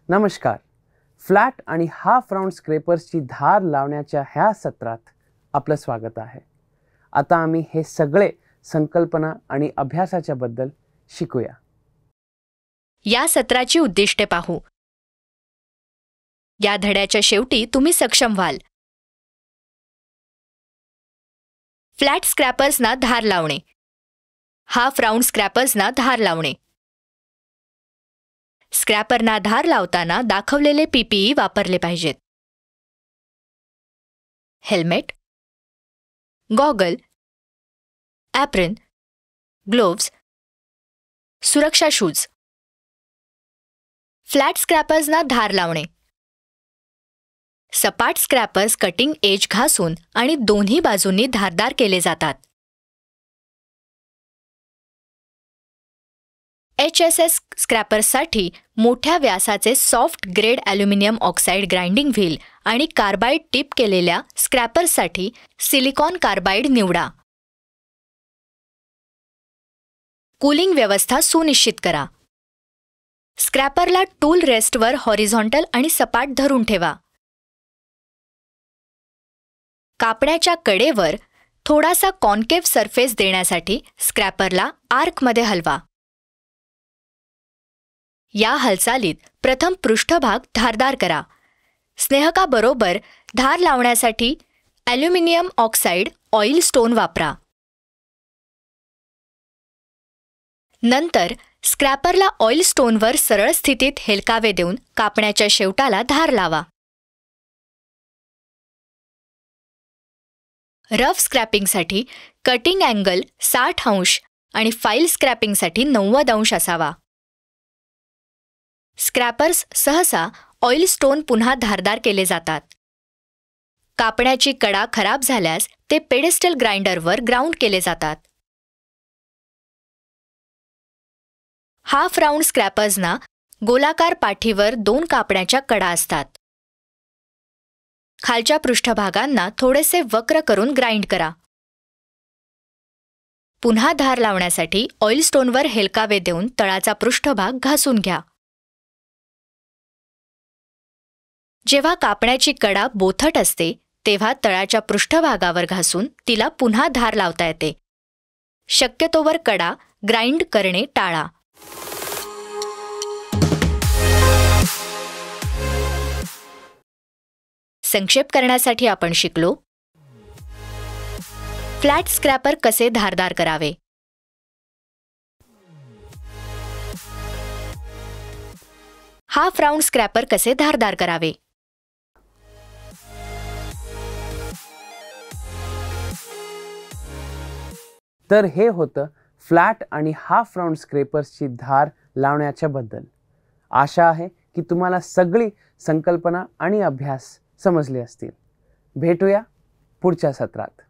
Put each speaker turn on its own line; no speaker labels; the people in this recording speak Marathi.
नमस्कार. फ्लॅट आणि हाफ राऊंड स्क्रॅपर्सची धार लावण्याच्या ह्या सत्रात आपलं स्वागत आहे. आता आम्ही हे सगळे संकल्पना आणि अभ्यासाच्या बद्दल शिकूया.
या सत्राची उद्दिष्टे पाहू. या धड्याच्या शेवटी तुम्ही सक्षम व्हाल. फ्लॅट स्क्रॅपर्सना धार लावणे, हाफ राऊंड स्क्रॅपर्सना धार लावणे. स्क्रॅपरना धार लावताना दाखवलेले पीपीई वापरले पाहिजेत. हेल्मेट, गॉगल, ॲप्रन, ग्लोव्ज, सुरक्षा शूज. फ्लॅट स्क्रॅपर्सना धार लावणे. सपाट स्क्रॅपर्स कटिंग एज घासून आणि दोन्ही बाजूंनी धारदार केले जातात. HSS स्क्रॅपर्ससाठी मोठ्या व्यासाचे soft grade aluminium oxide grinding wheel आणि कार्बाईड टिप केलेल्या स्क्रॅपर्ससाठी सिलिकॉन कार्बाईड निवडा. कूलिंग व्यवस्था सुनिश्चित करा. स्क्रॅपरला टूल रेस्टवर हॉरिझॉन्टल आणि सपाट धरून ठेवा. कापण्याच्या कडेवर थोडासा कॉन्केव्ह सरफेस देण्यासाठी स्क्रॅपरला आर्कमध्ये हलवा. या हालचालीत प्रथम पृष्ठभाग धारदार करा. स्नेहकाबरोबर धार लावण्यासाठी ॲल्युमिनियम ऑक्साईड ऑइल स्टोन वापरा. नंतर स्क्रॅपरला ऑइल स्टोनवर सरळ स्थितीत हेलकावे देऊन कापण्याच्या शेवटाला धार लावा. रफ स्क्रॅपिंगसाठी कटिंग अँगल 60 अंश आणि फाईल स्क्रॅपिंगसाठी 90 अंश असावा. स्क्रॅपर्स सहसा ऑइल स्टोन पुन्हा धारदार केले जातात. कापण्याची कडा खराब झाल्यास ते पेडेस्टल ग्राइंडरवर ग्राउंड केले जातात. हाफ राऊंड स्क्रॅपर्सना गोलाकार पाठीवर 2 कापण्याच्या कडा असतात. खालच्या पृष्ठभागांना थोडेसे वक्र करून ग्राइंड करा. पुन्हा धार लावण्यासाठी ऑइल स्टोनवर हेलकावे देऊन तळाचा पृष्ठभाग घासून घ्या. जेव्हा कापण्याची कडा बोथट असते तेव्हा तळाच्या पृष्ठभागावर घासून तिला पुन्हा धार लावता येते. शक्यतोवर कडा ग्राइंड करणे टाळा. संक्षेप करण्यासाठी आपण शिकलो. फ्लॅट स्क्रॅपर कसे धारदार करावे, हाफ राऊंड स्क्रॅपर कसे धारदार करावे,
तर हे होतं फ्लॅट आणि हाफ राऊंड स्क्रॅपर्सची धार लावण्याच्या बद्दल. आशा आहे की तुम्हाला सगळी संकल्पना आणि अभ्यास समजले असतील. भेटूया पुढच्या सत्रात.